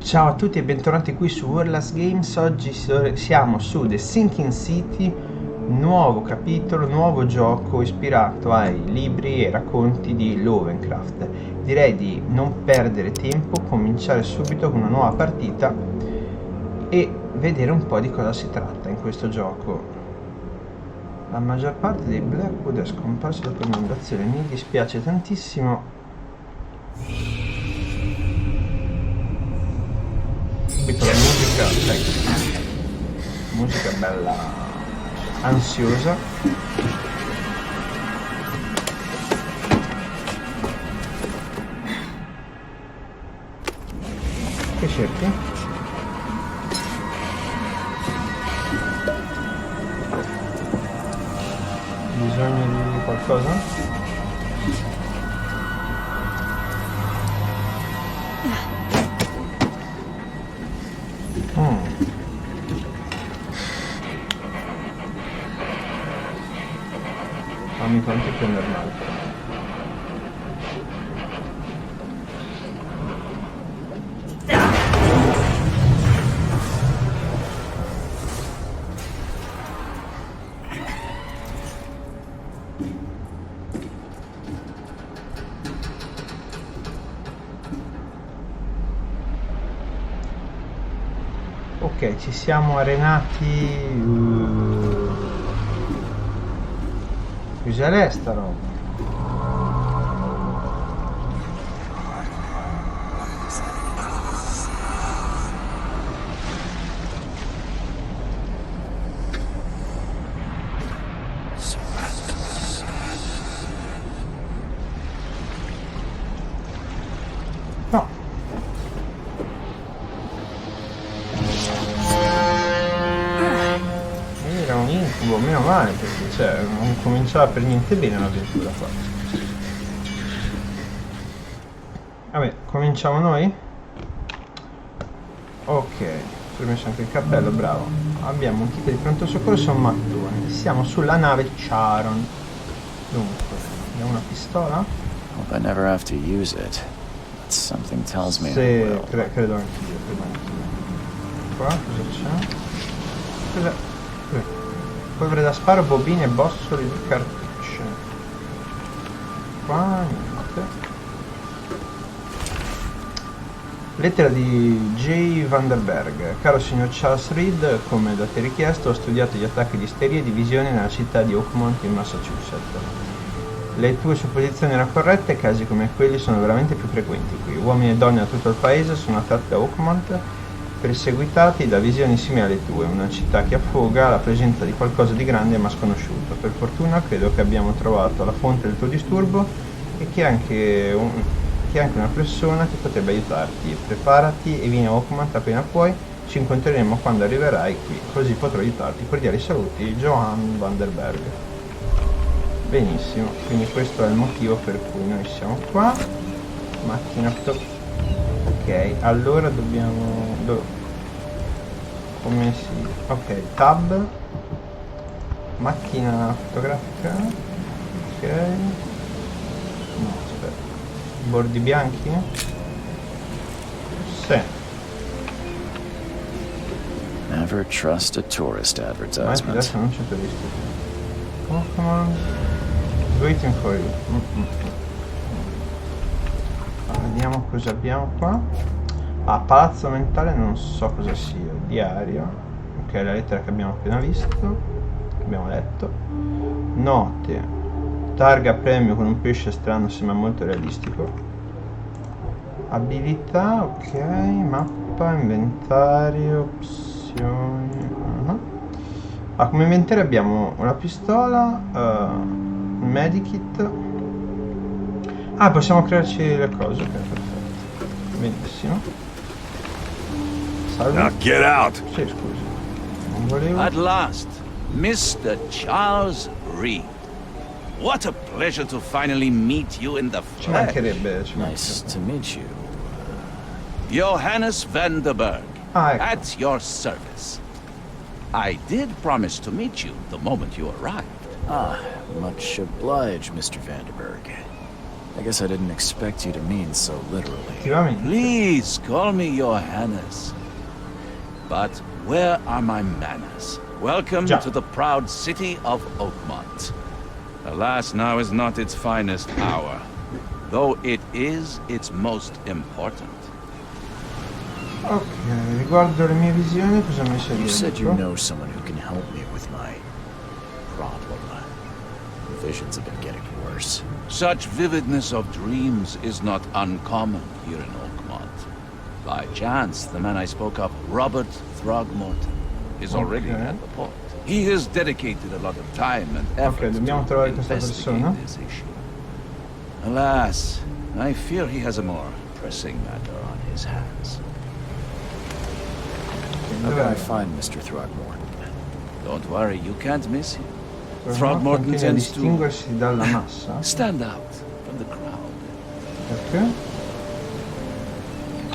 Ciao a tutti e bentornati qui su Orla Games. Oggi siamo su The Sinking City, nuovo capitolo, nuovo gioco ispirato ai libri e racconti di Lovecraft. Direi di non perdere tempo, cominciare subito con una nuova partita e vedere un po' di cosa si tratta in questo gioco. La maggior parte dei Blackwood è scomparso dopo l'inondazione, mi dispiace tantissimo. Subito la musica bella ansiosa. Che cerchi? Bisogno di qualcosa? Fammi conto che è normale. Ok, ci siamo arenati. Cos'è sta roba? No. Era un incubo, meno male, perché cioè, non cominciava per niente bene l'avventura qua. Vabbè, cominciamo noi? Ok, ci ho messo anche il cappello, bravo. Abbiamo un kit di pronto soccorso e un mattone. Siamo sulla nave Charon. Dunque, abbiamo una pistola? Hope I never have to use it. But something tells me I Sì, will. credo anch'io. Qua cosa c'è? Cos'è? Polvere da sparo, bobine e bossoli di cartucce. Qua niente. Lettera di J. Vanderberg. Caro signor Charles Reed, come da te richiesto, ho studiato gli attacchi di isteria e di visione nella città di Oakmont in Massachusetts. Le tue supposizioni erano corrette, casi come quelli sono veramente più frequenti qui. Uomini e donne da tutto il paese sono attratti a Oakmont, perseguitati da visioni simili alle tue, una città che affoga la presenza di qualcosa di grande ma sconosciuto. Per fortuna credo che abbiamo trovato la fonte del tuo disturbo e che anche una persona che potrebbe aiutarti. Preparati e vieni a Oakmont appena puoi, ci incontreremo quando arriverai qui, così potrò aiutarti. Cordiali saluti, Johan Vanderberg. Benissimo, quindi questo è il motivo per cui noi siamo qua. Macchina ok, allora dobbiamo come si... ok, tab, macchina fotografica, ok, no aspetta, bordi bianchi, sì. Never trust a tourist Ma advertisement. adesso non c'è turisti. Oh, come on. Waiting for you. Vediamo cosa abbiamo qua. Palazzo mentale, non so cosa sia. Diario. Ok, la lettera che abbiamo appena visto, che abbiamo letto. Note. Targa premio con un pesce strano, sembra molto realistico. Abilità, ok. Mappa, inventario, opzioni. Come inventario abbiamo una pistola, un medikit. Possiamo crearci le cose, ok, perfetto. Benissimo. Salve. Now get out! Sì, scusi. Non volevo. At last, Mr. Charles Reed. What a pleasure to finally meet you in the Ci flesh. mancherebbe, Nice to meet you. Johannes Vanderberg, Ecco. at your service. I did promise to meet you the moment you arrived. Ah, much obliged, Mr. Vanderberg. I guess I didn't expect you to mean so literally. Effettivamente. Please call me your Highness. But where are my manners? Welcome Già. to the proud city of Oakmont. Alas, now is not its finest hour, though it is its most important. Ok, riguardo le mie visioni, cosa mi sei You said you dentro? know someone who can help me with my problem. Visions have been getting worse. Such vividness of dreams is not uncommon here in Oakmont. By chance, the man I spoke of, Robert Throgmorton, is already Okay. at the port. He has dedicated a lot of time and effort dobbiamo to trovare questa investigate persona. this issue. Alas, I fear he has a more pressing matter on his hands. How can I find Mr. Throgmorton? Don't worry, you can't miss him. Throgmorton Throgmorton continua a tends to distinguersi dalla massa. stand out from the crowd. Perché?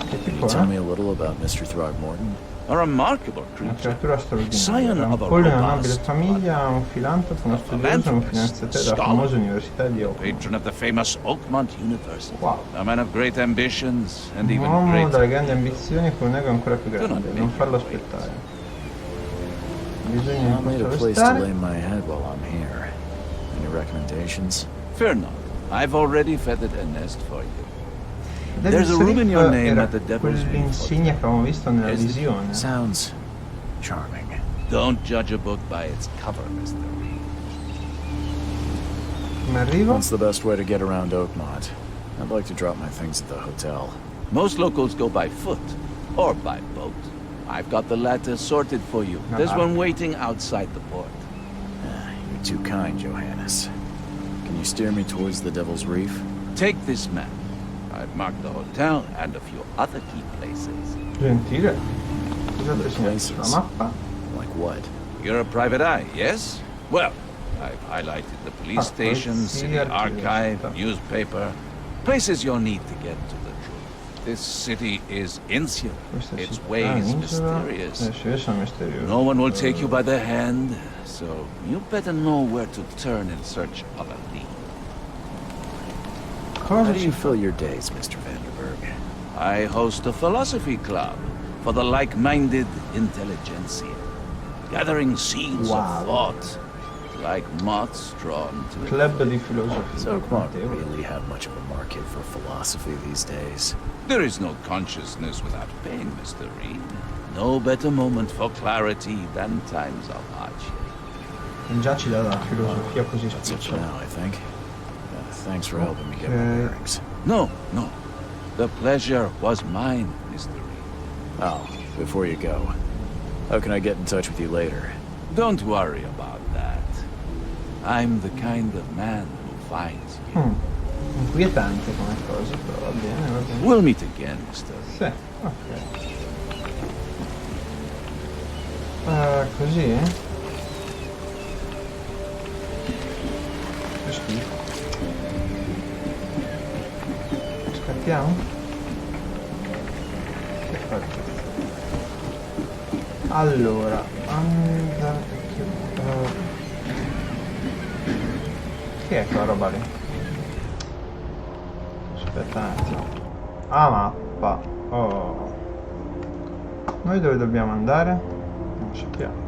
Che Can tipo you tell è? me a little about Mr. Throgmorton? A remarkable Una creature. creatura Scion straordinaria. Un of a pollo di una nobile robust famiglia, un filantropo, uno studioso e un finanziatore della famosa università di Oakland. patron of the famous Oakmont University. Wow. A man of great ambitions and Un even uomo great... dalle grandi ambizioni con un ego ancora più Do not grande. make Non farlo your way. aspettare. Bisogna I'll need a incontrare place to lay stare. my head while I'm here. Any recommendations? Fear not. I've already feathered a nest for you. Devil's There's a room in your Reef name era at the Devil's Reef quell'insegna che avevamo visto nella Yes, it- visione. Sounds charming. Don't judge a book by its cover, Mr. Reed. Come arrivo? What's the best way to get around Oakmont? I'd like to drop my things at the hotel. Most locals go by foot or by boat. I've got the latter sorted for you. There's one waiting outside the port. You're too kind, Johannes. Can you steer me towards the Devil's Reef? Take this map. I've marked the hotel and a few other key places. Gentile. Cos'altro segnato Places. sulla mappa? Like what? You're a private eye, yes? Well, I've highlighted the police station, city archive, newspaper, places you'll need to get to the truth. This city is insular. Questa Its città ways è isola. mysterious. Io sono misterioso. No one will take you by the hand, so you better know where to turn in search of a lead. How Cosa do ci you fa? fill your days, Mr. Vanderberg? I host a philosophy club for the like-minded intelligentsia, gathering seeds Wow. of thought like moths drawn to Club di filosofia. Does Oakmont Notevole. really have much of a market for philosophy these days? There is no consciousness without pain, Mr. Reed. No better moment for clarity than times of hardship. Già ci dà la filosofia così That's it for spicciola. now, I think. Thanks for helping me get my bearings. No, no. The pleasure was mine, Mr. Reed. Oh, before you go, how can I get in touch with you later? Don't worry about that. I'm the kind of man who finds you. Inquietante come cosa, però va bene, va bene. We'll meet again, Mr. Reed. Sì, ok. Così? Che schifo. Scattiamo? Perfetto. Allora, andare... Che è quella roba lì? Aspetta un attimo. Ah, mappa. Oh. Noi dove dobbiamo andare? Non lo sappiamo.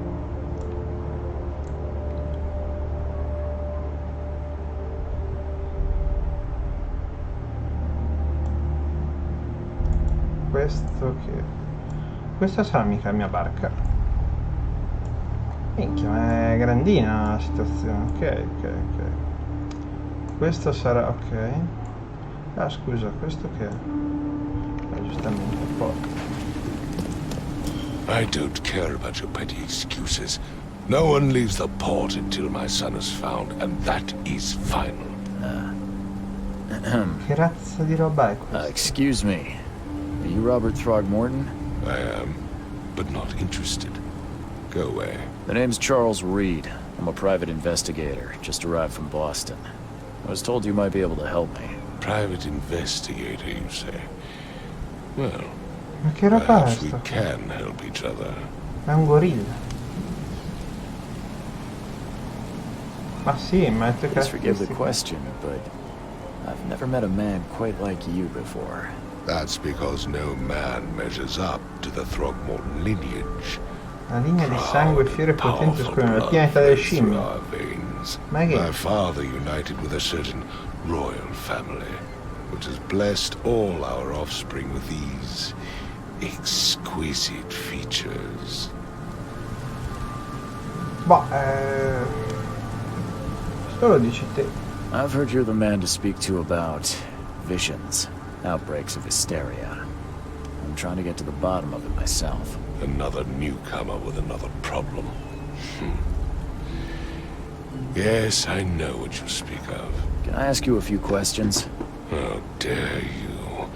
Questo che... Questa sarà mica la mia barca. Minchia, ma è grandina la situazione. Ok, ok, ok. Questo sarà... ok. Ah, scusa, questo che è? Giustamente, porta. I don't care about your petty excuses. No one leaves the port until my son is found, and that is final. Che razza di roba è questa? Excuse me. Are you Robert Throgmorton? I am, but not interested. Go away. The name's Charles Reed. I'm a private investigator, just arrived from Boston. I was told you might be able to help me. Private investigator, you say? Well, Ma che roba è perhaps we sta? can help each other. È un gorilla. Ma sì, ma è Please forgive the caratteristiche. question, but I've never met a man quite like you before. That's because no man measures up to the Throgmorton lineage. La linea di sangue fiero e potente scorre nella pianeta delle scimmie. Ma che? My father united with a certain royal family, which has blessed all our offspring with these exquisite features. Boh, sto lo dici te. I've heard you're the man to speak to about visions, outbreaks of hysteria. I'm trying to get to the bottom of it myself. Another newcomer with another problem. Yes, I know what you speak of. Can I ask you a few questions? How dare you?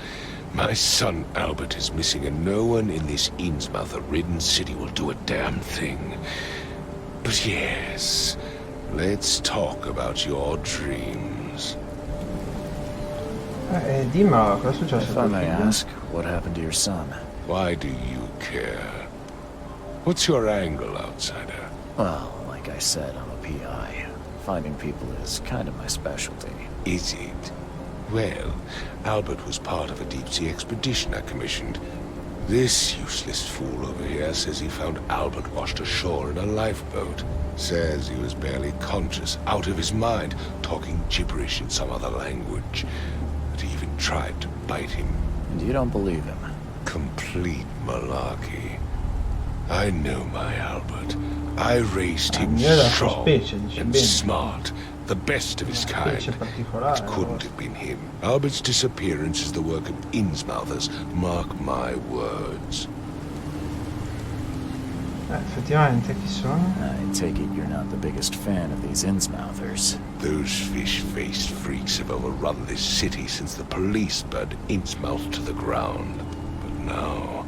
My son Albert is missing, and no one in this Innsmouth-ridden city will do a damn thing. But yes, let's talk about your dreams. Dimmelo, cosa è successo? If I may ask, what happened to your son? Why do you care? What's your angle, outsider? Well, like I said, I'm a PI. Finding people is kind of my specialty. Is it? Well, Albert was part of a deep-sea expedition I commissioned. This useless fool over here says he found Albert washed ashore in a lifeboat. Says he was barely conscious, out of his mind, talking gibberish in some other language. But he even tried to bite him. And you don't believe him? Complete malarkey. I know my Albert. I raised him strong and smart, the best of his kind. It couldn't have been him. Albert's disappearance is the work of Innsmouthers, mark my words. Effettivamente, chi sono? I take it you're not the biggest fan of these Innsmouthers. Those fish-faced freaks have overrun this city since the police burned Innsmouth to the ground. But now,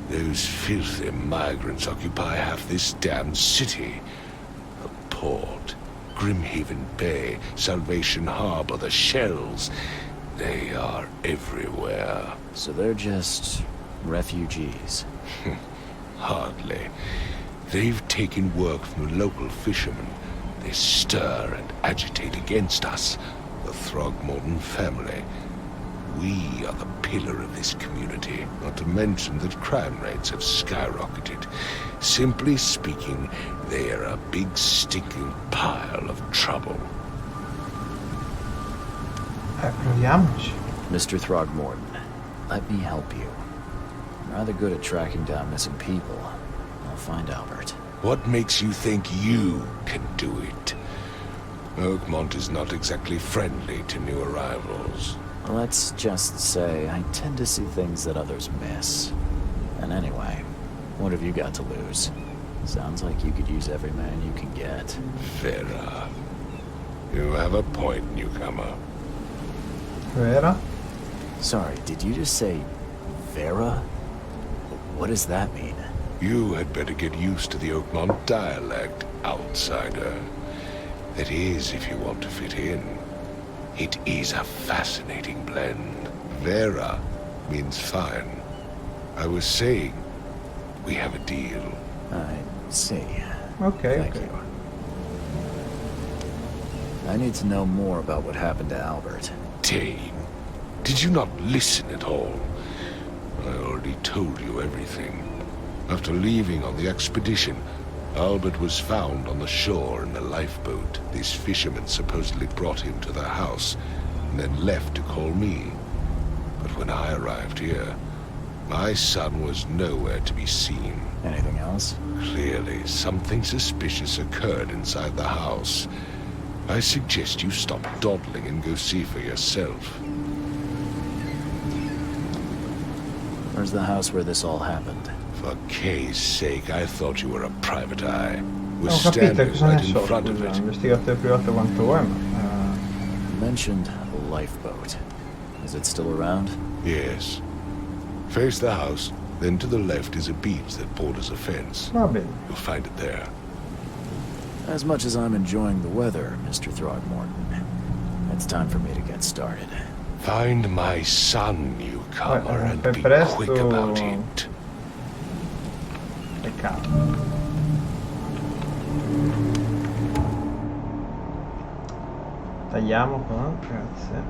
those filthy migrants occupy half this damned city. The port, Grimhaven Bay, Salvation Harbor, the shells. They are everywhere. So they're just refugees. Hardly. They've taken work from the local fishermen. They stir and agitate against us, the Throgmorton family. We are the pillar of this community, not to mention that crime rates have skyrocketed. Simply speaking, they are a big stinking pile of trouble. Proviamoci. Mr. Throgmorton, let me help you. I'm rather good at tracking down missing people. I'll find Albert. What makes you think you can do it? Oakmont is not exactly friendly to new arrivals. Let's just say I tend to see things that others miss. And anyway, what have you got to lose? Sounds like you could use every man you can get. Vera. You have a point, newcomer. Vera? Sorry, did you just say Vera? What does that mean? You had better get used to the Oakmont dialect, outsider. That is, if you want to fit in. It is a fascinating blend. Vera means fine. I was saying, we have a deal. I see. Okay, Thank you. I need to know more about what happened to Albert. Dane, did you not listen at all? I already told you everything. After leaving on the expedition, Albert was found on the shore in a lifeboat. This fisherman supposedly brought him to the house, and then left to call me. But when I arrived here, my son was nowhere to be seen. Anything else? Clearly, something suspicious occurred inside the house. I suggest you stop dawdling and go see for yourself. Where's the house where this all happened? For Kay's sake, I thought you were a private eye. We're Ho capito, standing cosa ne right in so, front of scusa, it. investigatore privato quanto vuoi, ma... You mentioned a lifeboat. Is it still around? Yes. Face the house, then to the left is a beach that borders a fence. Va bene. You'll find it there. As much as I'm enjoying the weather, Mr. Throgmorton, it's time for me to get started. Find my son, newcomer, and be presto. quick about it. Peccato. Tagliamo qua, grazie.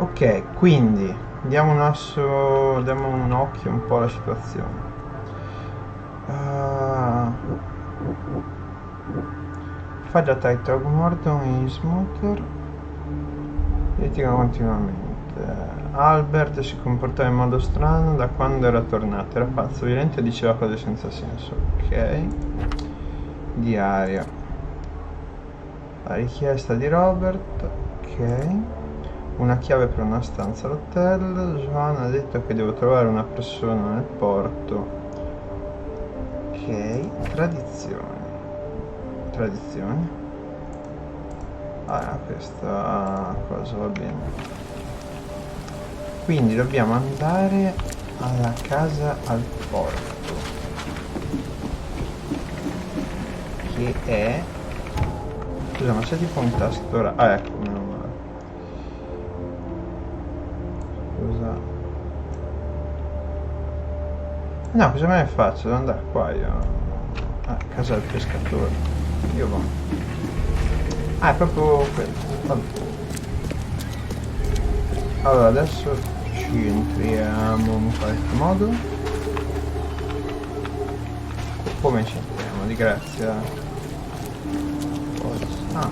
Ok, quindi diamo un occhio un po' alla situazione. Fa da tight dog Morton in smoker. Litiga continuamente. Albert si comportava in modo strano da quando era tornato. Era pazzo, violento e diceva cose senza senso. Ok. Diario. La richiesta di Robert. Ok. Una chiave per una stanza all'hotel. Joan ha detto che devo trovare una persona nel porto. Ok. Tradizioni. Ah, questa cosa va bene. Quindi dobbiamo andare alla casa al porto, che è... Scusa, ma c'è tipo un tasto ora... Ah, ecco, meno male. Scusa. No, cosa me ne faccio? Devo andare qua io. Ah, casa del pescatore. Io vado. Ah, è proprio quello. Vabbè. Allora, adesso ci entriamo in qualche modo. Come ci entriamo? Di grazia. Ah.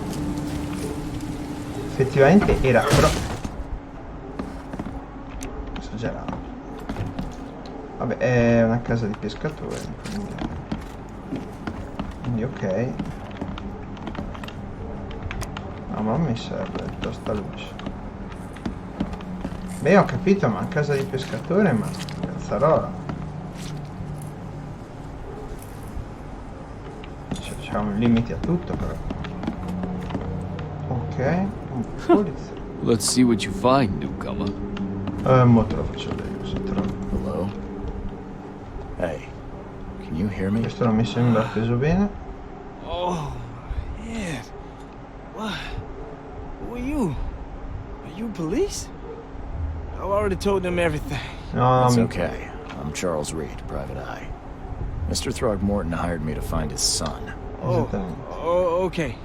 Effettivamente era però... Esagerato. Vabbè, è una casa di pescatori, quindi ok. No, ma non mi serve tutta sta luce. Beh, ho capito, ma a casa di pescatore, ma cazzarola. C'è un limite a tutto, però. Ok, un polizia. Let's see what you find, newcomer. Mo te lo faccio vedere, se trovo. Hello? Hey, can you hear me? Questo non mi sembra preso bene. Oh, yeah. What? Who are you? Are you police? I've already told them everything. No, It's okay. I'm Charles Reed, Private Eye. Mr. Throgmorton hired me to find his son. Esattamente. Oh, okay.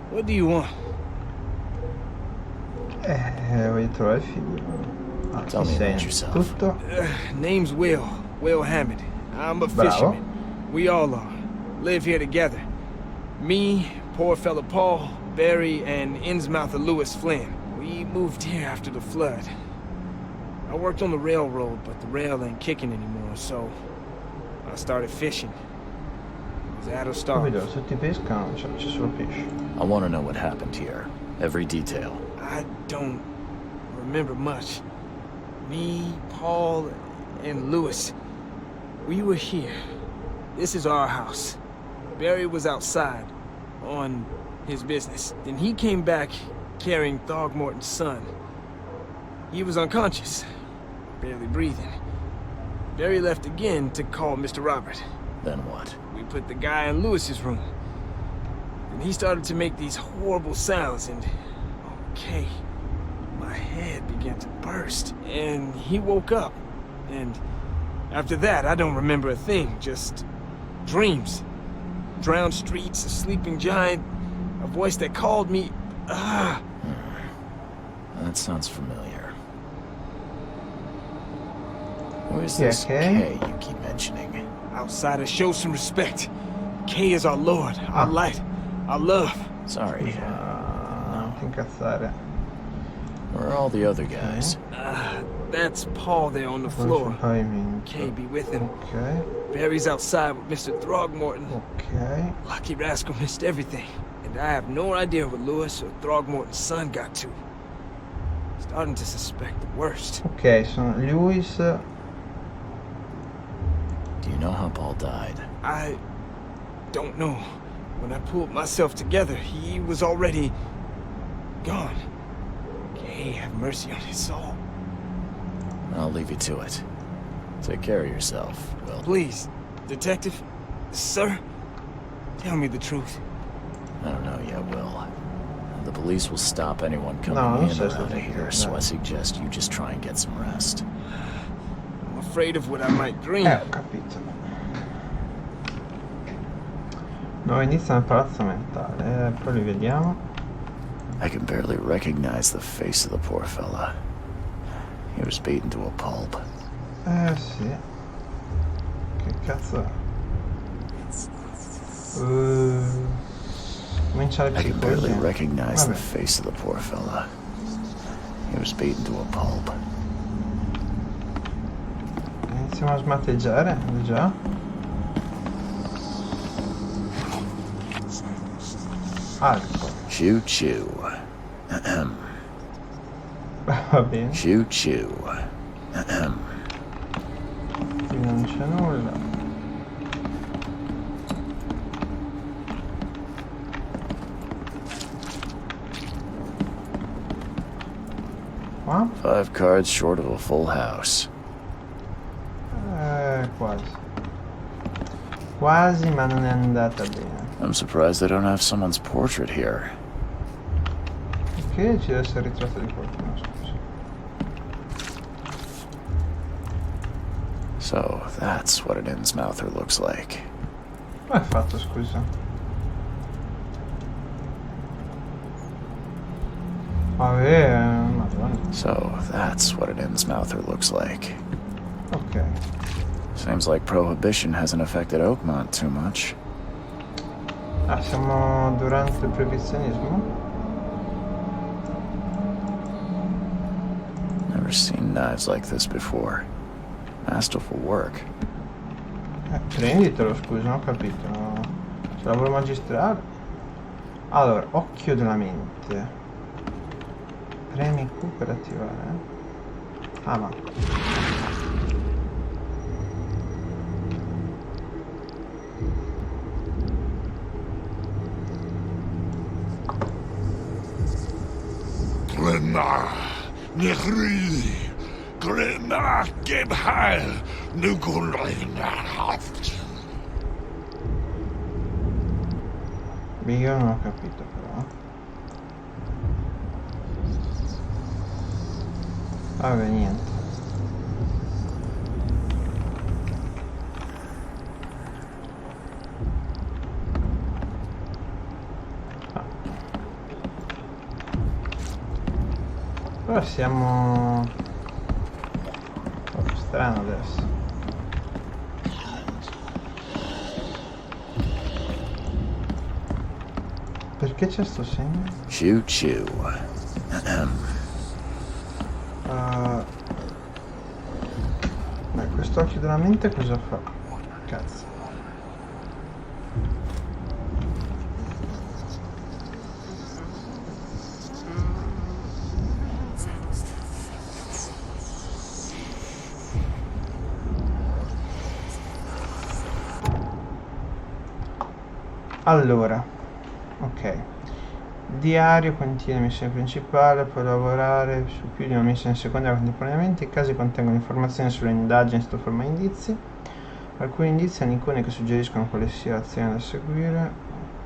What do you want? Voglio trovare il figlio. Ah, Tell chi me sei? about yourself. Tutto? Name's Will Hammond. I'm a Bravo. fisherman. We all are. Live here together. Me, poor fella Paul, Barry, and Innsmouther Lewis Flynn. We moved here after the flood. I worked on the railroad, but the rail ain't kicking anymore, so I started fishing. It was at a start. Capito, se ti pescano c'è solo pesce. I want to know what happened here. Every detail. I don't remember much. Me, Paul, and Lewis, we were here. This is our house. Barry was outside, on his business. Then he came back carrying Throgmorton's son. He was unconscious, barely breathing. Barry left again to call Mr. Robert. Then what? We put the guy in Lewis's room. And he started to make these horrible sounds and... Okay, my head began to burst. And he woke up. And after that, I don't remember a thing, just dreams. Drowned streets, a sleeping giant, a voice that called me... That sounds familiar. Who is Yeah, this Kay? Kay you keep mentioning? Outsiders, show some respect. Kay is our lord, our light, our love. Sorry. Non ti incazzare. Where are all the other guys? That's Paul there on the Poi sul floor. pavimento. Kay be with him. Ok, Barry's outside with Mr. Throgmorton. ok. Lucky rascal missed everything. And I have no idea what Lewis or Throgmorton's son got to. Starting to suspect the worst. Ok, sono Lewis. Do you know how Paul died? I don't know. When I pulled myself together, he was already gone. Kay, have mercy on his soul. I'll leave you to it. Take care of yourself, Will. Please, detective, sir, tell me the truth. I don't know yet, Will. The police will stop anyone coming No, non in sei or stato out of here, detective, so no. I suggest you just try and get some rest. I'm afraid of what I might dream. Ho capito. No, inizia nel palazzo mentale, poi li vediamo. I can barely recognize the face of the poor fella. He was beaten to a pulp. Sì. Che cazzo è? Comincia le I can barely psicologie. recognize the Vabbè. face of the poor fella. He was beaten to a pulp. Iniziamo a smatteggiare, già. Alcol. Choo choo. Va bene, Choo choo. qui non c'è nulla. Qua? 5 cards short of a full house. Quasi. Quasi, ma non è andata bene. I'm surprised they don't have someone's portrait here. Perché ci deve essere il ritratto di qualcuno, scusa. So that's what an Innsmouther looks like. Come è fatto, scusa? Vabbè, madonna. So that's what an Innsmouther looks like. Ok. Seems like Prohibition hasn't affected Oakmont too much. Ah, siamo durante il proibizionismo? Never seen knives like this before. Masterful work. Prenditelo, scusa, non ho capito. C'è lavoro magistrale. Allora, occhio della mente. Premi Q per attivare. Ah, ma. Glenna, Nehri, Glenna, Gebheil, Nugulinhaft. Io non ho capito però. Vabbè, niente. Però siamo... Oh, strano adesso. Perché c'è sto segno? Choo choo. Beh, quest'occhio della mente cosa fa? Cazzo. Allora, ok. Diario contiene missione principale, puoi lavorare su più di una missione secondaria contemporaneamente. I casi contengono informazioni sulle indagini sotto forma di indizi. Alcuni indizi hanno icone che suggeriscono quale sia l'azione da seguire.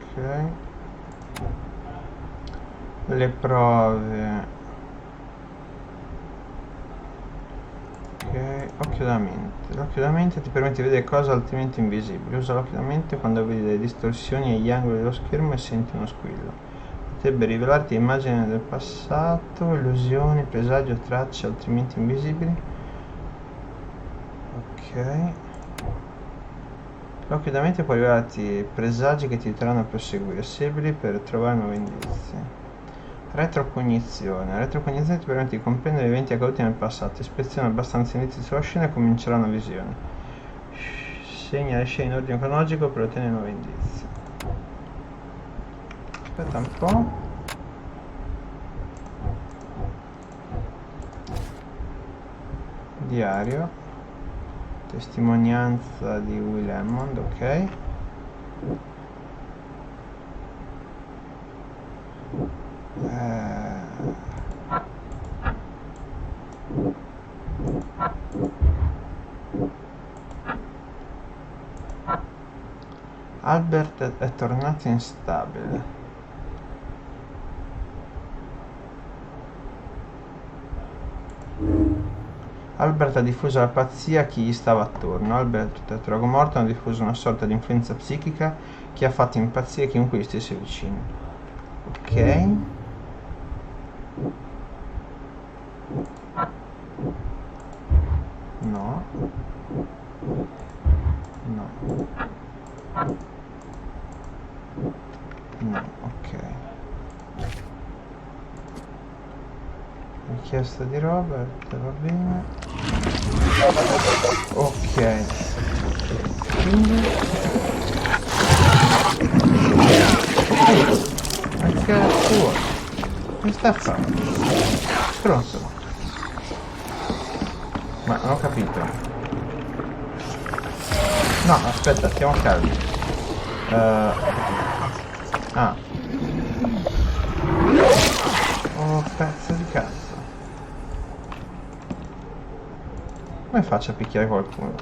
Ok. Le prove. Ok, occhio da mente. L'occhio da mente ti permette di vedere cose altrimenti invisibili. Usa l'occhio da mente quando vedi delle distorsioni agli angoli dello schermo e senti uno squillo. Potrebbe rivelarti immagini del passato, illusioni, presagi o tracce altrimenti invisibili. Ok. L'occhio da mente può rivelarti presagi che ti aiuteranno a proseguire. Seguili per trovare nuovi indizi. Retrocognizione. La retrocognizione ti permette di comprendere eventi accaduti nel passato. Ispeziona abbastanza indizi sulla scena e comincerà una visione. Segna le scene in ordine cronologico per ottenere nuovi indizi. Aspetta un po'. Diario. Testimonianza di Will Hammond, ok. Albert è tornato instabile. Albert ha diffuso la pazzia a chi gli stava attorno. Albert e il Trogo Morto hanno diffuso una sorta di influenza psichica che ha fatto impazzire chiunque gli stesse vicino. Ok. No. No. No, ok. Richiesta di Robert, va bene. Ok. Quindi... Ma che cazzo vuoi? Che sta a fare? Stronzo. Ma non ho capito. No, aspetta, stiamo calmi. Ah. Oh, pezzo di cazzo. Come faccio a picchiare qualcuno?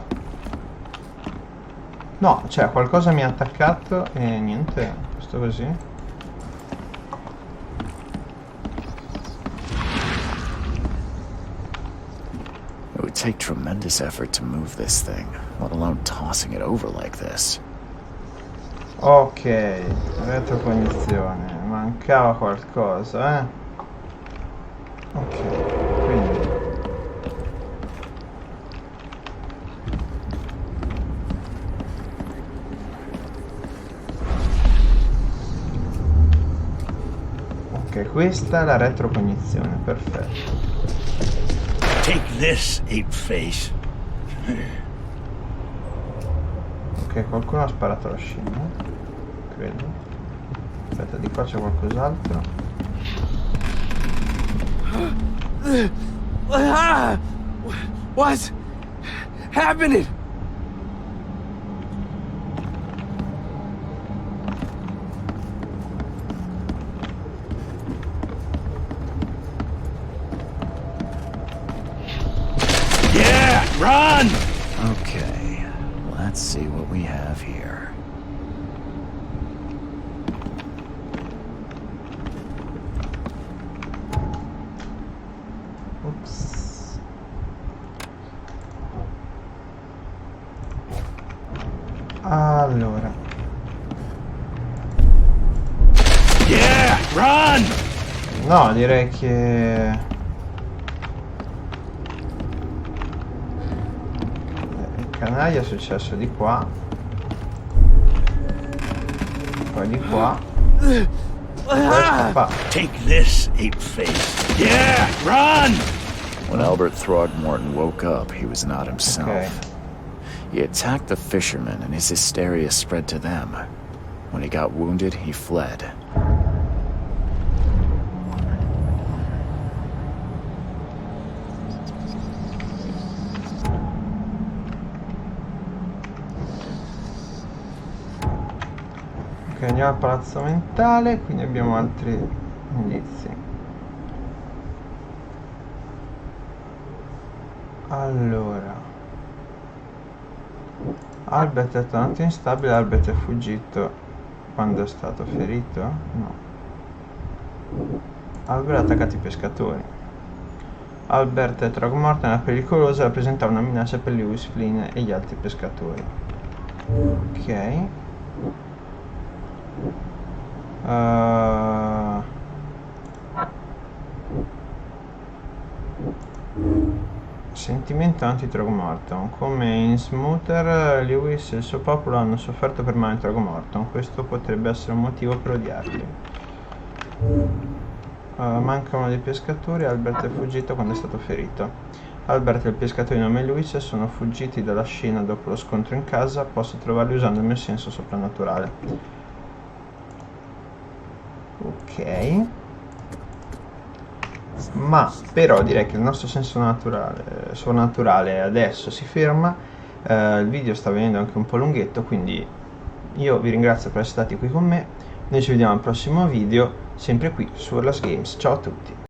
No, cioè qualcosa mi ha attaccato e niente, questo così. It would take tremendous effort to move this thing, let alone tossing it over like this. Ok, retrocognizione, mancava qualcosa, Ok, quindi... Ok, questa è la retrocognizione, perfetto. Take this, ape face. Ok, qualcuno ha sparato la scimmia, credo. Aspetta, di qua c'è qualcos'altro. What's happening? Yeah, run! Okay, let's see what we have here. Ops. Allora. Yeah, run! No, direi che... Il canaglia è successo di qua. Poi di qua. E poi è scappato. Take this, ape face. Yeah, run! When Albert Throgmorton woke up, he was not himself. Ok. He attacked the fishermen and his hysteria spread to them. When he got wounded, he fled. Ok, andiamo al palazzo mentale, quindi abbiamo altri indizi. Allora, Albert è tornato instabile, Albert è fuggito quando è stato ferito? No. Albert ha attaccato i pescatori. Albert è Throgmorton, era pericoloso e rappresentava una minaccia per Lewis, Flynn e gli altri pescatori. Ok. Sentimento anti-Throgmorton. Come in Smoother, Lewis e il suo popolo hanno sofferto per mano di Throgmorton. Questo potrebbe essere un motivo per odiarli. Manca uno dei pescatori. Albert è fuggito quando è stato ferito. Albert e il pescatore di nome Lewis sono fuggiti dalla scena dopo lo scontro in casa. Posso trovarli usando il mio senso soprannaturale. Ok. Ma però direi che il nostro senso soprannaturale adesso si ferma. Il video sta venendo anche un po' lunghetto, quindi io vi ringrazio per essere stati qui con me. Noi ci vediamo al prossimo video, sempre qui su Orla Games. Ciao a tutti.